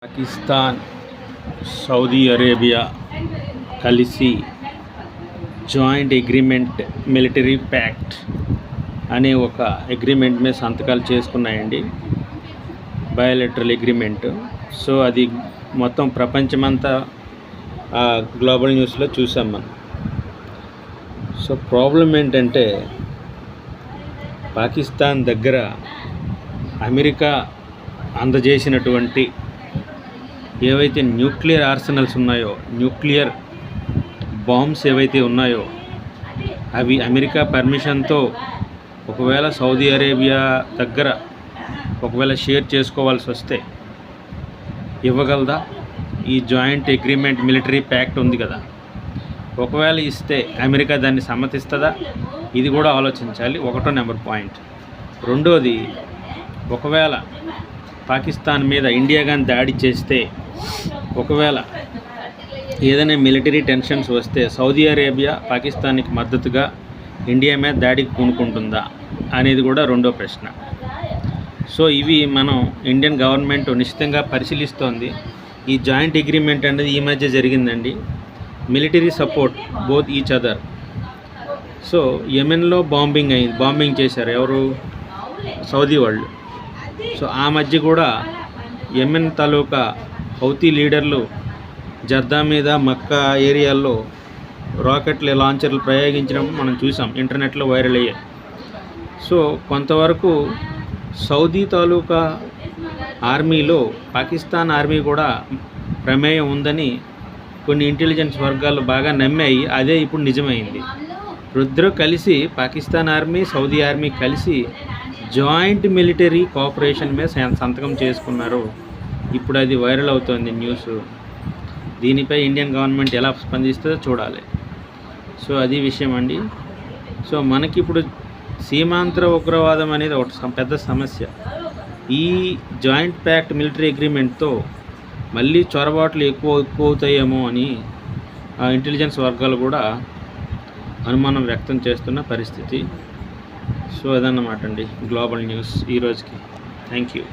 Pakistan, Saudi Arabia కలిసి joint agreement military pact అనే ఒక అగ్రిమెంట్ మీద సంతకాలు చేసుకున్నాయండి. Bilateral agreement. సో అది మొత్తం ప్రపంచమంతా గ్లోబల్ న్యూస్లో చూసాం మనం. సో ప్రాబ్లం ఏంటంటే పాకిస్తాన్ దగ్గర అమెరికా అందజేసినటువంటి ఏవైతే న్యూక్లియర్ ఆర్సెనల్స్ ఉన్నాయో, న్యూక్లియర్ బాంబ్స్ ఏవైతే ఉన్నాయో అవి అమెరికా పర్మిషన్తో ఒకవేళ సౌదీ అరేబియా దగ్గర ఒకవేళ షేర్ చేసుకోవాల్సి వస్తే ఇవ్వగలదా? ఈ జాయింట్ అగ్రిమెంట్ మిలిటరీ ప్యాక్ట్ ఉంది కదా, ఒకవేళ ఇస్తే అమెరికా దాన్ని సమ్మతిస్తుందా? ఇది కూడా ఆలోచించాలి. ఒకటో నెంబర్ పాయింట్. రెండోది, ఒకవేళ పాకిస్తాన్ మీద ఇండియా కానీ దాడి చేస్తే, ఒకవేళ ఏదైనా మిలిటరీ టెన్షన్స్ వస్తే సౌదీ అరేబియా పాకిస్తాన్కి మద్దతుగా ఇండియా మీద దాడికి పూనుకుంటుందా అనేది కూడా రెండో ప్రశ్న. సో ఇవి మనం ఇండియన్ గవర్నమెంట్ నిశ్చితంగా పరిశీలిస్తోంది. ఈ జాయింట్ అగ్రిమెంట్ అనేది ఈ మధ్య జరిగిందండి. Military support both each other. So యెమెన్లో బాంబింగ్ చేశారు ఎవరు? సౌదీ వాళ్ళు. సో ఆ మధ్య కూడా యెమెన్ తాలూకా హౌతీ లీడర్లు జద్దా మీద, మక్కా ఏరియాల్లో రాకెట్లు లాంచర్లు ప్రయోగించడం మనం చూసాం, ఇంటర్నెట్లో వైరల్ అయ్యాయి. సో కొంతవరకు సౌదీ తాలూకా ఆర్మీలో పాకిస్తాన్ ఆర్మీ కూడా ప్రమేయం ఉందని కొన్ని ఇంటెలిజెన్స్ వర్గాలు బాగా నమ్మాయి. అదే ఇప్పుడు నిజమైంది. ఇద్దరు కలిసి, పాకిస్తాన్ ఆర్మీ, సౌదీ ఆర్మీ కలిసి జాయింట్ మిలిటరీ కోఆపరేషన్ మీద సంతకం చేసుకున్నారు. ఇప్పుడు అది వైరల్ అవుతోంది న్యూస్. దీనిపై ఇండియన్ గవర్నమెంట్ ఎలా స్పందిస్తుందో చూడాలి. సో అది విషయం అండి. సో మనకి ఇప్పుడు సీమాంతర ఉగ్రవాదం అనేది ఒక పెద్ద సమస్య. ఈ జాయింట్ ప్యాక్ట్ మిలిటరీ అగ్రిమెంట్తో మళ్ళీ చొరబాట్లు ఎక్కువ అవుతాయేమో అని ఇంటెలిజెన్స్ వర్గాలు కూడా అనుమానం వ్యక్తం చేస్తున్న పరిస్థితి. సో అదన్నమాట అండి గ్లోబల్ న్యూస్ ఈరోజుకి. Thank you.